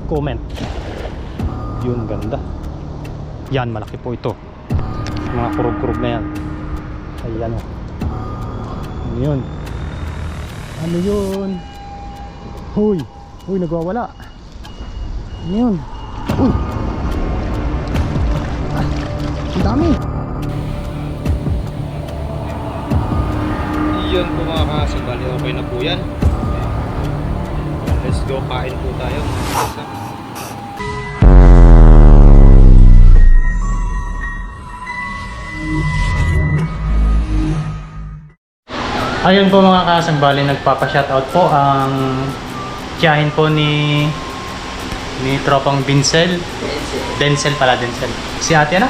comment. Yun, ganda. Yan, malaki po ito. Mga kurog-kurog na yan. Ayan o. Ano yun? Ano yun? Huy! Huy, nagwawala. Ano yun? Uy! Ang dami! Yun po mga kaso, bali okay na po yan. Let's go, kain po tayo. Ayun po mga kasang, bali nagpapa-shoutout po ang tiyahin po ni tropang Vincel. Denzel pala, Denzel. Si ate ano?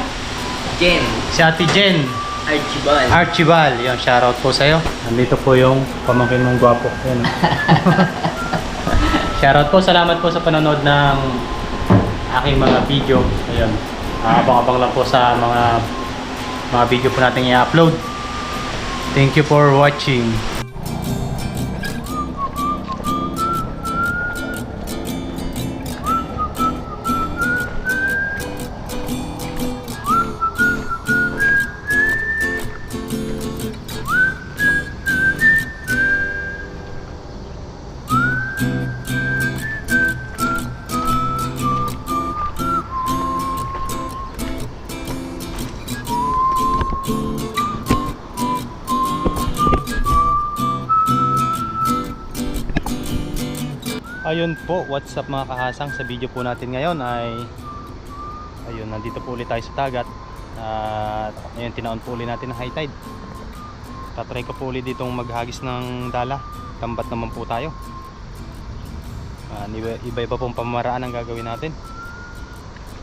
Jen. Si ate Jen. Archibald. Archibald, yun, shoutout po sa'yo. Nandito po yung pamangkin mong gwapo. Yun. Shoutout po, salamat po sa panonood ng aking mga video. Ayun. Abang-abang lang po sa mga video po natin i-upload. Thank you for watching. Ayun po, what's up mga kahasang. Sa video po natin ngayon ay ayun, nandito po ulit tayo sa dagat. At ngayon tinaon po ulit natin ang high tide. Tatry ko po ulit ditong maghagis ng dala. Tambat naman po tayo. Iba-iba pong pamamaraan ang gagawin natin.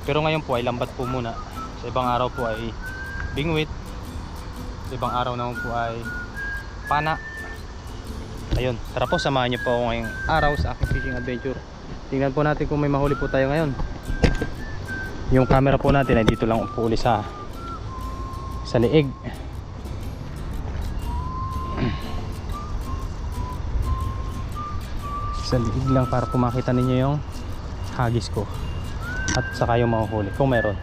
Pero ngayon po ay lambat po muna. Sa ibang araw po ay bingwit. Sa ibang araw naman po ay pana. Ayun, tara po, samahan niyo po ako ngayong araw sa aking fishing adventure. Tingnan po natin kung may mahuli po tayo ngayon. Yung camera po natin ay dito lang po uli sa liig. Sa liig lang para po makita ninyo yung hagis ko. At saka yung mahuhuli kung meron.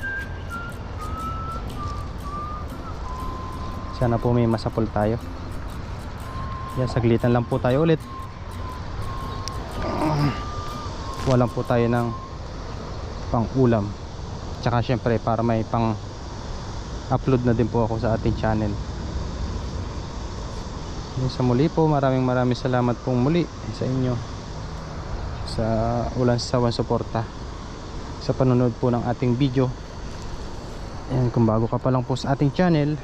Sana po may masapol tayo. Yan, saglitan lang po tayo ulit. Walang po tayo ng pang ulam. Tsaka syempre para may pang upload na din po ako sa ating channel. Yan, sa muli po, maraming salamat pong muli sa inyo sa walang sawang suporta sa panonood po ng ating video. Yan, kung bago ka pa lang po sa ating channel,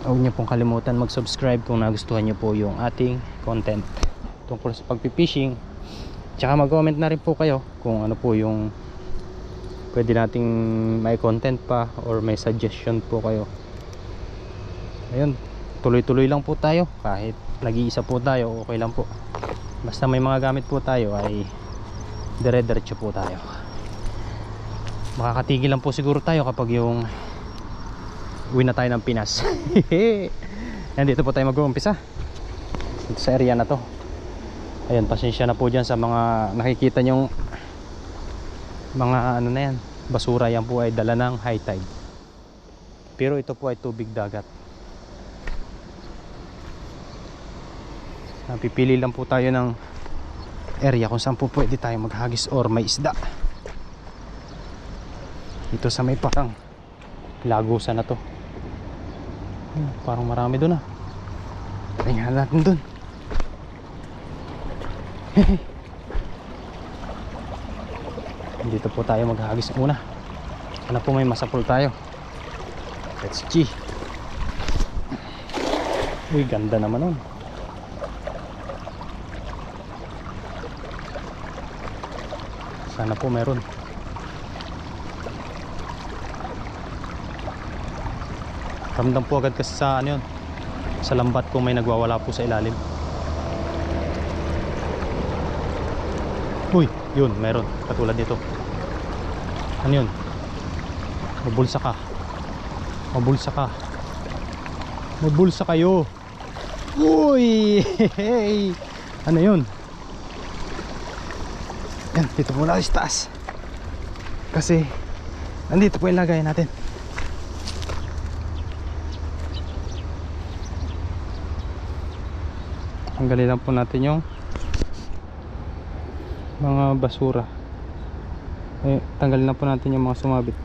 huwag niyo pong kalimutan mag-subscribe kung nagustuhan niyo po yung ating content tungkol sa pagpipishing. Tsaka mag-comment na rin po kayo kung ano po yung pwede nating may content pa or may suggestion po kayo. Ayun, tuloy-tuloy lang po tayo. Kahit nag-iisa po tayo, okay lang po. Basta may mga gamit po tayo ay dire-diretso po tayo. Makakatigil lang po siguro tayo kapag yung uwi na tayo ng Pinas. Yan, dito po tayo mag-uumpisa dito sa area na to. Ayan, pasensya na po dyan sa mga nakikita nyong mga ano na yan, basura. Yan po ay dala ng high tide. Pero ito po ay tubig dagat. Napipili lang po tayo ng area kung saan po pwede tayo maghagis or may isda. Ito sa may parang lagusan na to. Parang marami doon ah. Tingnan natin doon. Dito po tayo maghagis muna. Sana po may masapol tayo. Let's see. Uy, ganda naman nun. Sana po meron. Ramdam po agad kasi sa ano yun, sa lambat kung may nagwawala po sa ilalim. Uy, yun, meron. Katulad nito. Ano yun? Mabulsa ka. Mabulsa ka. Mabulsa kayo. Uy! Hey! Ano yun? Yan, dito muna sa taas. Kasi nandito po yung lagay natin. Tanggalin lang po natin yung mga basura. Tanggalin lang po natin yung mga sumabit.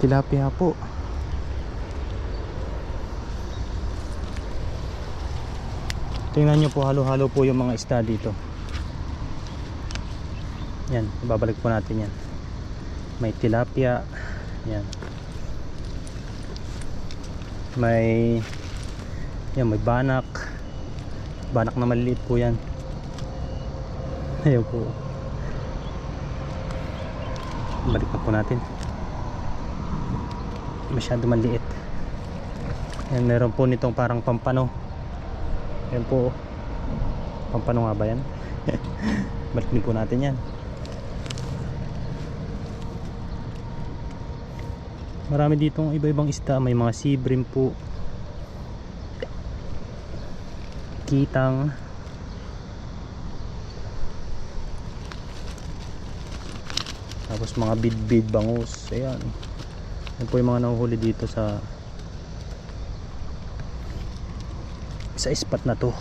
Tilapia po. Tingnan nyo po, halo-halo po yung mga isda dito. Yan, babalik po natin yan. May tilapia. Yan. May banak. Banak na maliliit po yan. Ayun po. Balik na po natin. Masyado maliit. Yan, meron po nitong parang pampano. Yan po. Pampano nga ba yan? Balik din po natin yan. Marami ditong iba-ibang isda. May mga sea bream po, kitang, tapos mga bidbid, bangus. Ayan. Yan po yung mga nahuhuli dito sa spot na to.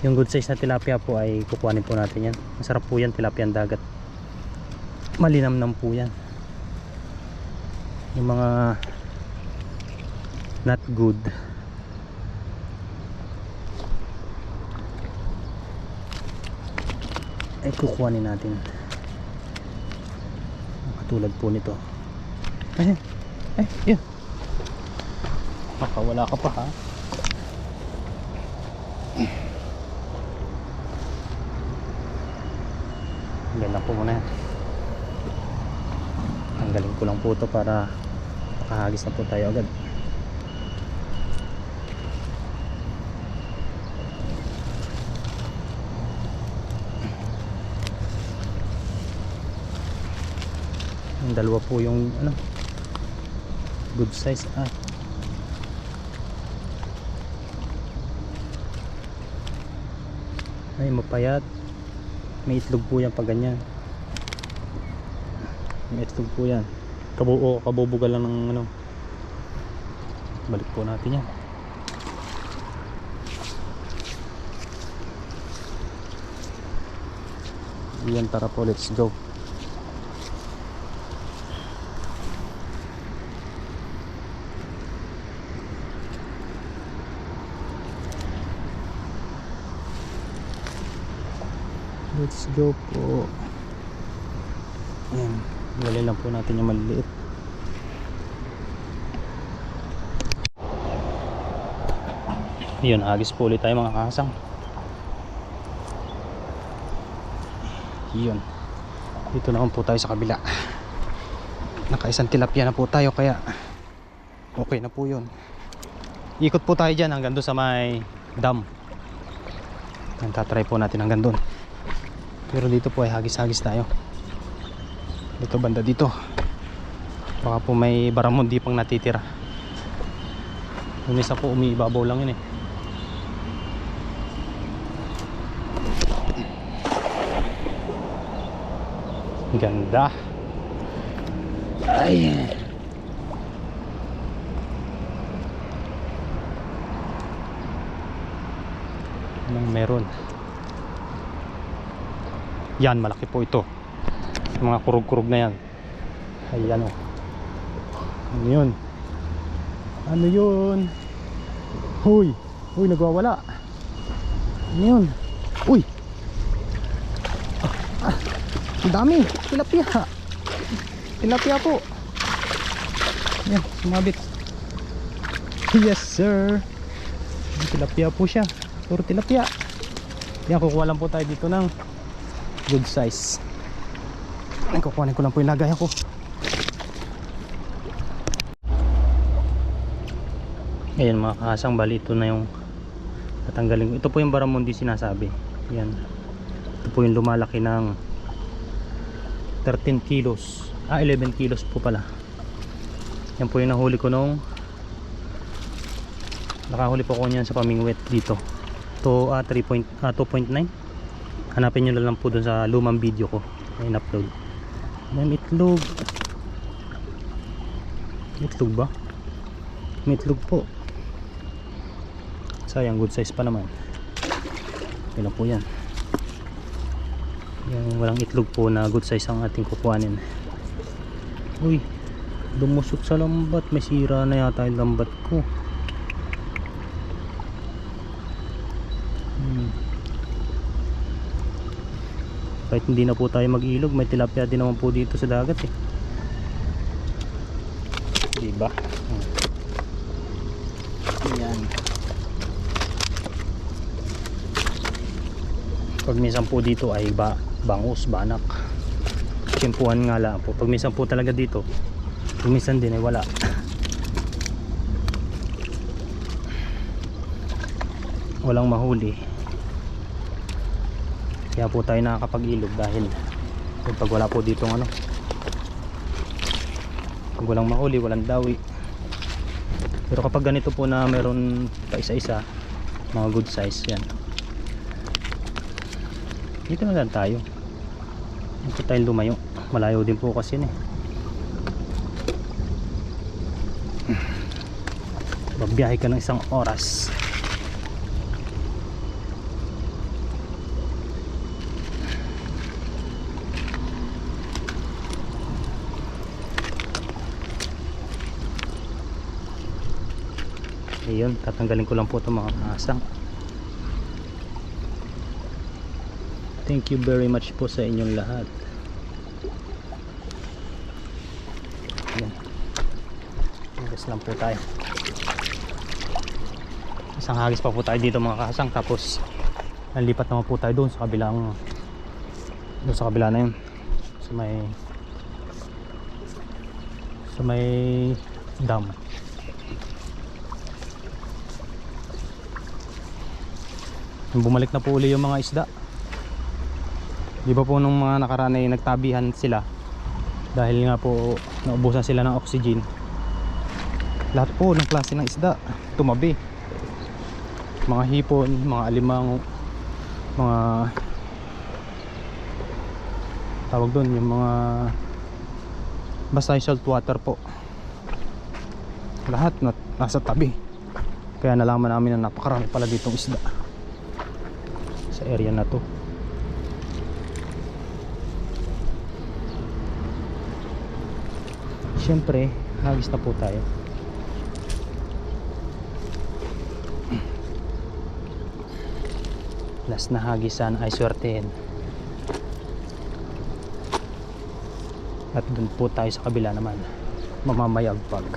Yung good size na tilapia po ay kukuhanin po natin yan. Masarap po yan, tilapia dagat. Malinamnam po yan. Yung mga not good ay kukuhanin natin. Katulad po nito. Yun. Baka wala ka pa, ha? Yan lang po muna yan. Tanggalin ko lang po ito para makahagis na po tayo agad. Yung dalawa po yung good size. Ay, mapayat. May itlog po yan pag ganyan. May itlog po yan. Kabubugal lang ng balik po natin yan. Yan, tara po, let's go. Let's go po. Ayan, gali lang po natin yung maliliit. Yun, hagis po ulit tayo mga kasang. Yun, dito naman po tayo sa kabila. Nakaisang tilapia na po tayo, kaya okay na po yun. Ikot po tayo dyan hanggang doon sa may dam. Tatry po natin hanggang doon. Pero dito po ay hagis-hagis tayo. Dito banda dito. Baka po may baramundi pang natitira. Yung isa po umiibabaw lang yun eh. Ganda. Ay. Anong meron? Yan, malaki po ito. Yung mga kurug-kurug na yan. Ayan o. Ano yun? Ano yun? Huy! Huy, nagwawala. Ano yun? Uy! Ang dami! Tilapia! Tilapia po! Yan, sumabit. Yes sir! Tilapia po siya. Puro tilapia. Yan, kukuha lang po tayo dito ng good size. Kukuhanin ko lang po yung lagay ako. Ayan mga kasang, bali ito na yung tatanggalin ko. Ito po yung baramundi sinasabi. Yan. Ito po yung lumalaki ng 13 kilos. 11 kilos po pala. Yan po yung nahuli ko nung Nakahuli po ko niyan sa pamingwet dito. To 2.9. Hanapin nyo na lang po dun sa lumang video ko na in-upload. May itlog. Itlog ba? May itlog po. Sayang, good size pa naman. Ilan po yan? Yung walang itlog po na good size ang ating kukuhanin. Uy, lumusot sa lambat. May sira na yata yung lambat ko. Kahit hindi na po tayo mag-ilog, may tilapia din naman po dito sa dagat eh. Diba? Yan. Pag minsan po dito ay bangus, banak, tiyempuhan nga lang po. Pag minsan po talaga dito, pag minsan din ay wala. Walang mahuli. Kaya po tayo nakakapag-ilog dahil pag wala po dito ano, pag walang mahuli, walang dawi. Pero kapag ganito po na meron pa isa-isa, mga good size yan, dito na lang tayo. Dito tayo lumayo. Malayo din po kasi yun eh. Babiyahe ka ng 1 oras. Ayun, tatanggalin ko lang po itong mga asang. Thank you very much po sa inyong lahat. Ayan. Hagis lang po tayo. Isang hagis pa po tayo dito mga kasang. Tapos nalipat naman po tayo doon sa kabilang, doon sa kabila na yun, sa may dam. Bumalik na po uli yung mga isda. Di ba po nung mga nakaraan ay nagtabihan sila dahil nga po naubusan sila ng oxygen. Lahat po ng klase ng isda tumabi. Mga hipon, mga alimango, mga tawag doon, yung mga basta yung salt water po. Lahat nasa tabi. Kaya nalaman namin na napakarami pala ditong isda sa area na to. Siyempre, hagis na po tayo. Last na hagisan ay swertein. At dun po tayo sa kabila naman. Mamamayagpag.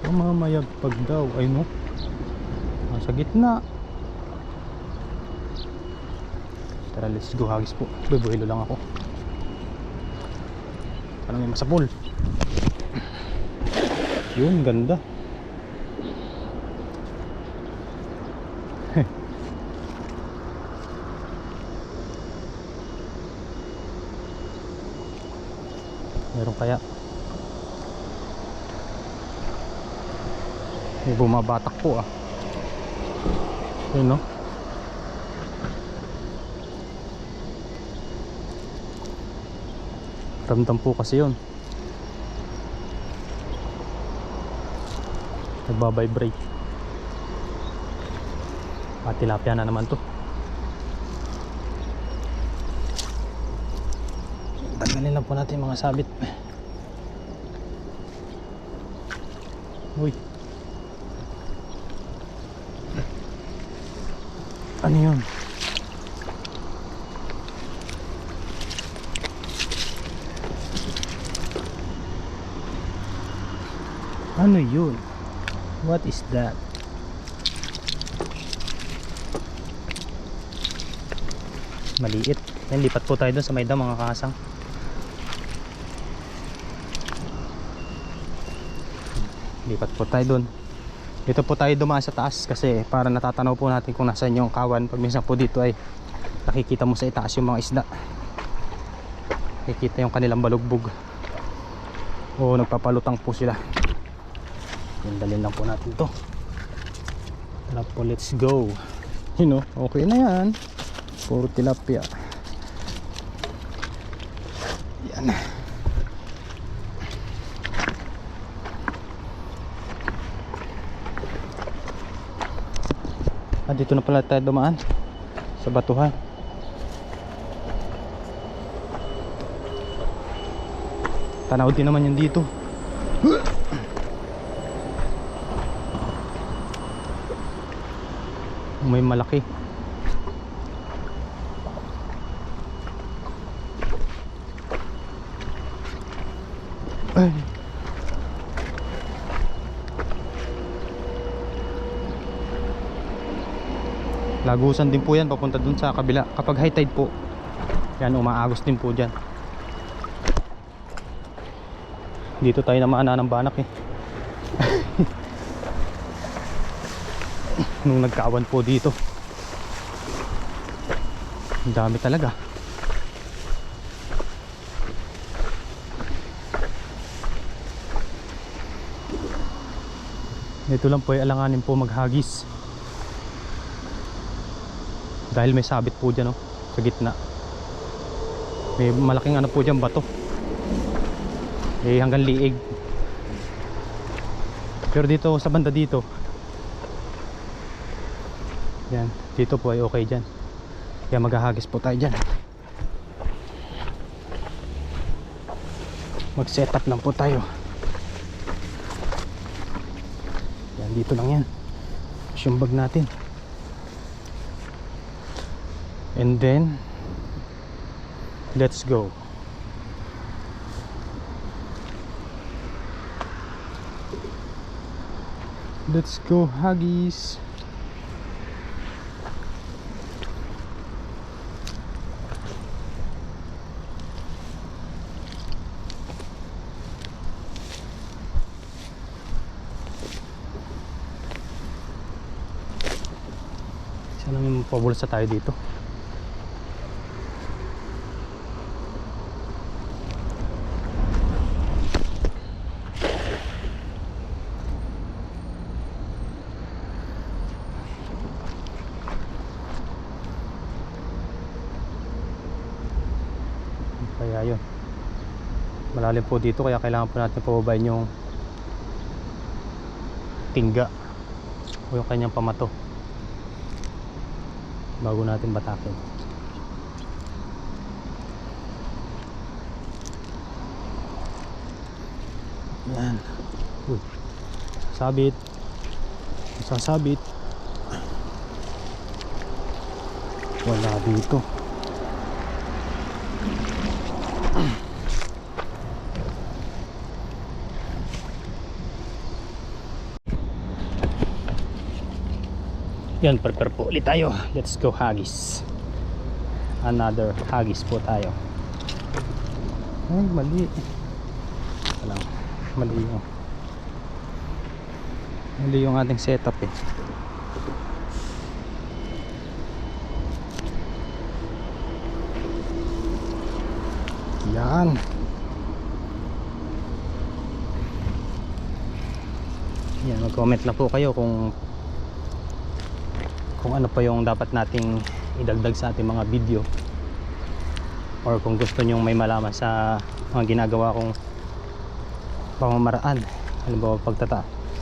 Mamamayagpag daw. Ay no, nasa gitna. Tara, let's go, hagis po. Bubuhilo lang ako. Parang may masapul. Yun, ganda. Meron kaya? May bumabatak po ah. Yun no? Ramdam po kasi yun. Nagbabibrate. Tilapia na naman to. Tanggalin lang po natin yung mga sabit. Uy, ano yun? Ano yun? What is that? Maliit. Yan, lipat po tayo dun sa may dam mga kasang. Lipat po tayo dun. Dito po tayo dumaan sa taas kasi para natatanaw po natin kung nasaan yung kawan. Pag minsan po dito ay nakikita mo sa itaas yung mga isda. Nakikita yung kanilang balugbog. O nagpapalutang po sila. Dalhin lang po natin to. Tara po, let's go. Okay na yan. Puro tilapia. Yan. Dito na pala tayo dumaan sa batuhan. Tanaw din naman yan dito. May malaki. Ay. Lagusan din po yan papunta dun sa kabila. Kapag high tide po, yan, umaagos din po dyan. Dito tayo namaan ng banak eh. Nung nagkaawan po dito, ang dami talaga. Dito lang po ay alanganin po maghagis. Dahil may sabit po dyan, sa gitna. May malaking ano po dyan, bato. Hanggang liig. Pero dito, sa banda dito, yan, dito po ay okay dyan. Kaya maghahagis po tayo dyan. Mag set up lang po tayo. Yan, dito lang yan. Yung bag natin. And then let's go. Let's go, huggies. Sana may mapabulsa tayo dito. Kaya yun, malalim po dito, kaya kailangan po natin pababain yung tingga o yung kanyang pamato bago natin batakin. Yan. Uy, sabit, sasabit, wala dito. Yan, prepare po ulit tayo. Let's go, hagis. Another hagis po tayo. Ay, mali. Walang, mali yung ating setup eh. Yan. Yan, mag-comment lang po kayo kung ano pa yung dapat nating idagdag sa ating mga video, or kung gusto nyong may malaman sa mga ginagawa kong pamamaraan, halimbawa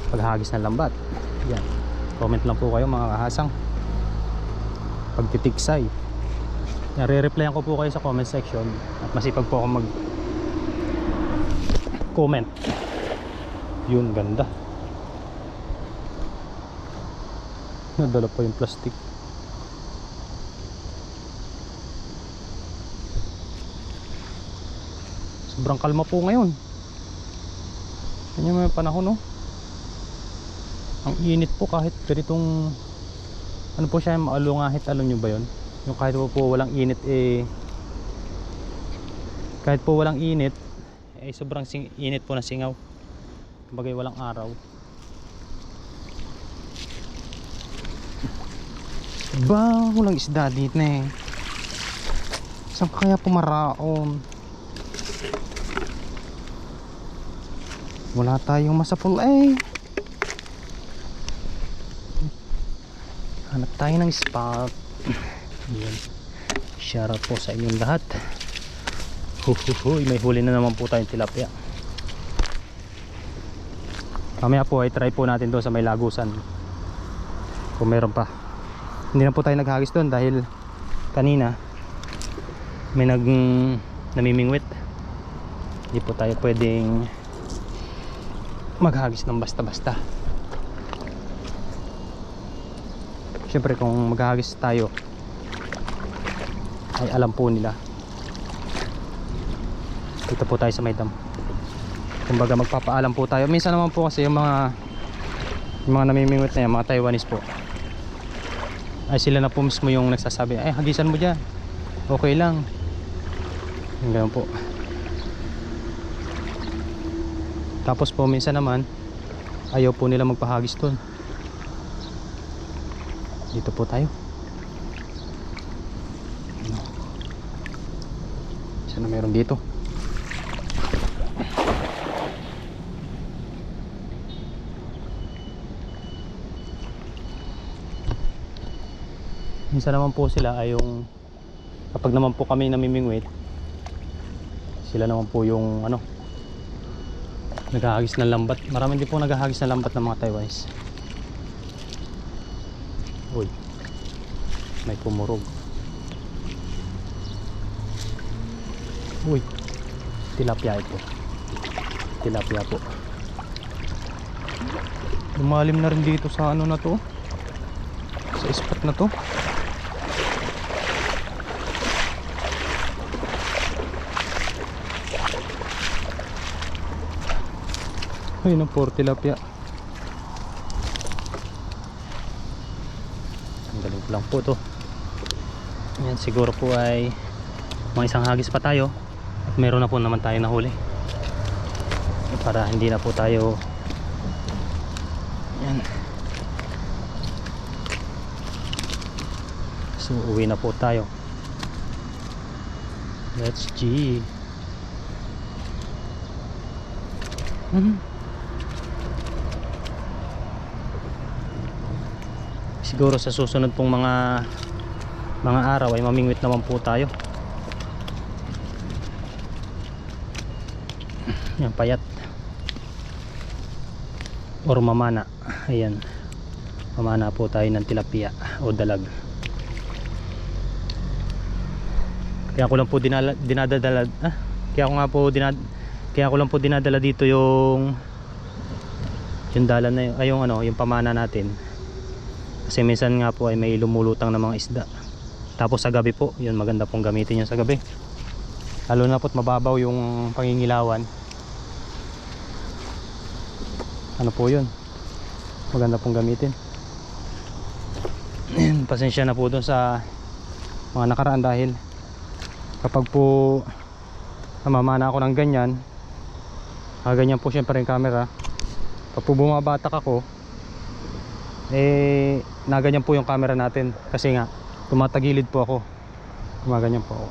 paghagis ng lambat. Yan, comment lang po kayo mga kahasang. Pagtitiksay, nare-replyan ko po kayo sa comment section, at masipag po ako mag comment. Yun, ganda. Nadala pa yung plastic. Sobrang kalma po ngayon. Ganyan may panahon, no? Ang init po, kahit ganitong ano po siya, maalungahit, alam nyo ba yun? Yung kahit po walang init kahit po walang init sobrang init po na singaw. Bagay walang araw. Ba, walang isda dito na eh. Saan kaya pumaraon? Wala tayong masapul eh. Hanap tayo ng spot. Ayan. Shoutout po sa inyong lahat. May huli na naman po tayong tilapia. Mamaya po ay try po natin doon sa may lagusan kung meron pa. Hindi na po tayo naghagis doon dahil kanina may namimingwit. Hindi po tayo pwedeng maghagis ng basta-basta. Siyempre kung maghagis tayo ay alam po nila. Dito po tayo sa may dam. Kumbaga magpapaalam po tayo. Minsan naman po kasi yung mga namimingwit na yan, mga Taiwanese po, ay sila na po mismo yung nagsasabi, ay hagisan mo dyan, okay lang. Yung ganun po. Tapos po minsan naman ayaw po nila magpahagis doon. Dito po tayo. Sana meron dito. Minsan naman po sila ay yung kapag naman po kami namimingwit, sila naman po yung naghahagis ng lambat. Marami din po naghahagis ng lambat ng mga Taiwanese. Uy, may pumurog. Uy, tilapia ito. Tilapia po. Lumalim na rin dito sa na to, sa spot na to. Ayun ang poor tilapia. Ang galing ko lang po to. Yan, siguro po ay mga isang hagis pa tayo at meron na po naman tayo nahuli, para hindi na po tayo yan. So uwi na po tayo. Let's G. Siguro sa susunod pong mga araw ay mamingwit naman po tayo. Yan, payat or mamana. Ayan, mamana po tayo ng tilapia o dalag. Kaya ko lang po dinadala kaya ko lang po dinadala dito yung dalan na yun, ay yung pamana natin. Kasi minsan nga po ay may lumulutang na mga isda. Tapos sa gabi po, yun maganda pong gamitin yun sa gabi. Lalo na po't mababaw yung pangingilawan. Ano po yun? Maganda pong gamitin. Pasensya na po dun sa mga nakaraan dahil kapag po namamana ako ng ganyan, ganyan po syempre yung camera. Kapag po bumabatak ako, naganyan po yung camera natin kasi nga tumatagilid po ako, gumaganyan po ako.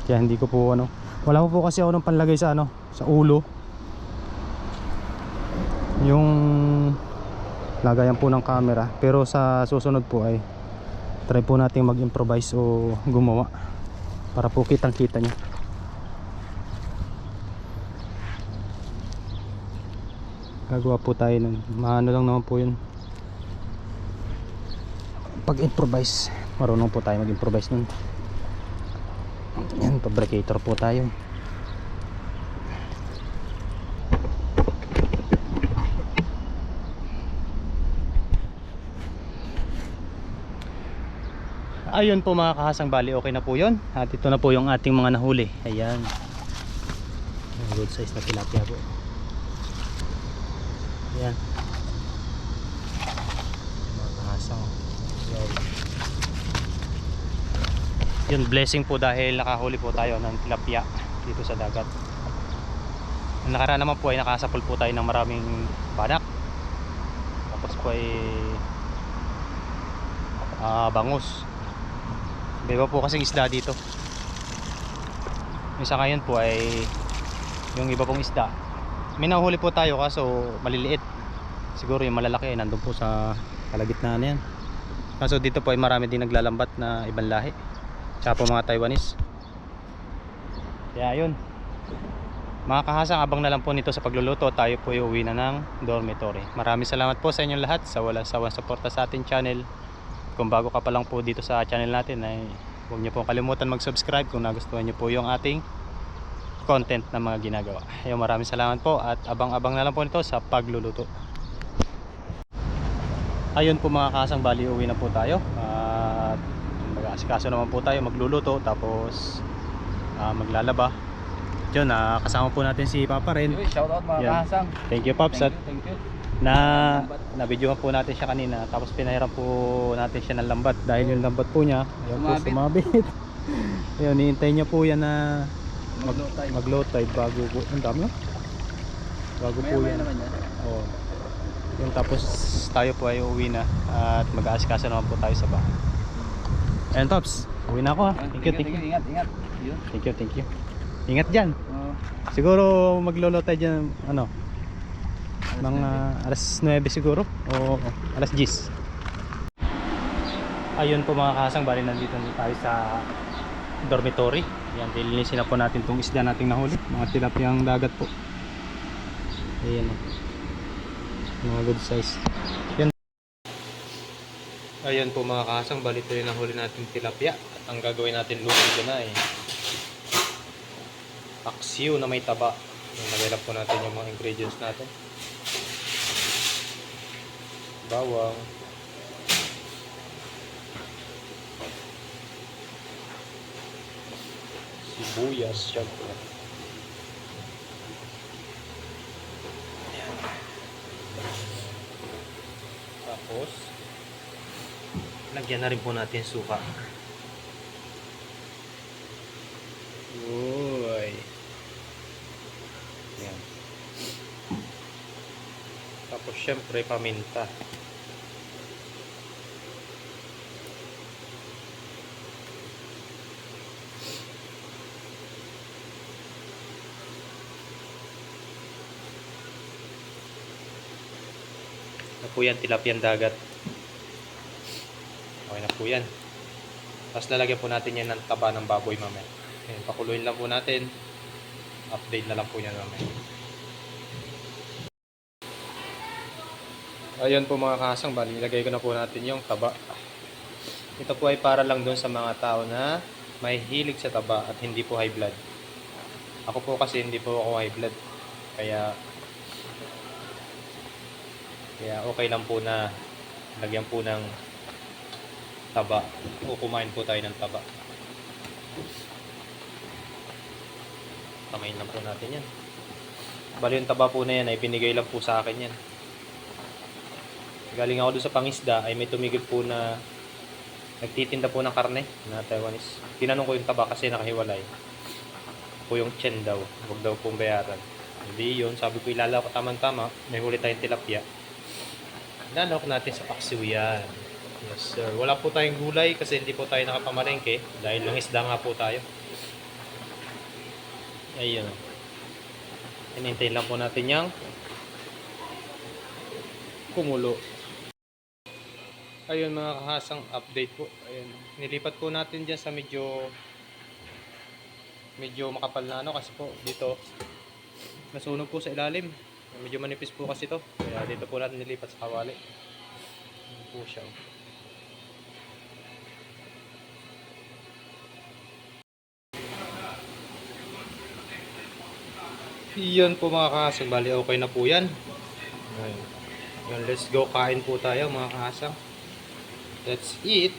Kaya hindi ko po wala po kasi ako ng panlagay sa sa ulo, yung lagayan po ng camera. Pero sa susunod po ay try po natin mag-improvise o gumawa para po kitang kita nyo. Gagawa po tayo nun. Maano lang naman po yun, pag-improvise. Marunong po tayo mag-improvise nun. Yan, fabricator po tayo. Ayun po mga kahasang, bali okay na po yun. At ito na po yung ating mga nahuli. Ayan, good size na tilapia po. Ayan, mga kahasang. Yun, blessing po dahil nakahuli po tayo ng tilapia dito sa dagat. Ang nakaraan naman po ay nakasapol po tayo ng maraming banak. Tapos po ay bangus. Iba po kasing isda dito. Yung sa ngayon po ay yung iba pong isda. May nahuli po tayo kaso maliliit. Siguro yung malalaki ay nandun po sa kalagitnaan na yan. Kaso dito po ay marami din naglalambat na ibang lahi, tsaka po mga Taiwanese. Kaya yun, mga kahasang, abang na lang po nito sa pagluluto. Tayo po ay uwi na ng dormitory. Maraming salamat po sa inyong lahat sa walang sawang suporta sa ating channel. Kung bago ka pa lang po dito sa channel natin, ay huwag niyo pong kalimutan mag-subscribe kung nagustuhan niyo po yung ating content na mga ginagawa. Ayun, maraming salamat po at abang-abang na lang po nito sa pagluluto. Ayun po mga kasang, bali uwi na po tayo at mag-aasikaso naman po tayo, magluluto tapos maglalaba. Yun, kasama po natin si Papa rin. Shout out mga Yan. kahasang. Thank you Pops. At Thank you. na-videohan po natin siya kanina, tapos pinahiram po natin siya ng lambat dahil yung lambat po niya ayun po, sumabit. Ayun, hihintay niya po yan na mag-low tide bago po. Ang dami, oh. Bago po yan. Oo. Yung tapos tayo po ay uwi na at mag-aasikasa naman po tayo sa bahay. Ayun Pops, uwi na ako ha. Thank you. Ingat. Thank you. Ingat dyan. Siguro maglolo tayo dyan, ano, mga alas 9 siguro o alas 10. Ayun po mga kasang, bali nandito na tayo sa dormitory. Yan, dilinisin na po natin itong isda nating nahuli, mga tilapiyang dagat po. Ayan, mga good size. Yan. Ayun po mga kasang, bali ito yung nahuli natin tilapia. At ang gagawin natin luto dyan na paksiw na may taba. Nagilap po natin yung mga ingredients natin. Bawang, sibuyas, syempre. Tapos lagyan na rin po natin suka. Uy. Yan. Tapos syempre paminta. Na po yan, tilapiyang dagat. Okay na po yan. Tapos lalagyan po natin yan ng taba ng baboy mamaya. Ayan, pakuluin lang po natin. Update na lang po yan mamaya. Ayun po mga kasang, bali ilagay ko na po natin yung taba. Ito po ay para lang doon sa mga tao na may hilig sa taba at hindi po high blood. Ako po kasi hindi po ako high blood. Kaya okay lang po na lagyan po ng taba o kumain po tayo ng taba. Kamain lang po natin yan. Bali yung taba po na yan ay binigay lang po sa akin yan. Galing ako doon sa pangisda ay may tumigil po na nagtitinda po ng karne na Taiwanese. Tinanong ko yung taba kasi nakahiwalay po yung chen daw, huwag daw pong bayaran. Hindi yun, sabi ko ilalaw ko tamang-tama, may huli tayong tilapia, ilalawak natin sa paksiw yan. Yes sir, wala po tayong gulay kasi hindi po tayo nakapamalengke dahil lang isda nga po tayo. Ayun, hinintayin lang po natin yung kumulo. Ayun mga kahasang, update po. Ayun, nilipat po natin dyan sa medyo makapal na ano kasi po dito nasunog po sa ilalim. Medyo manipis po kasi to. Kaya dito po natin nilipat sa kawali. Ayun po siya. Iyon po mga kahasang, bali okay na po yan. Ayun. Let's go, kain po tayo mga kahasang. Let's eat.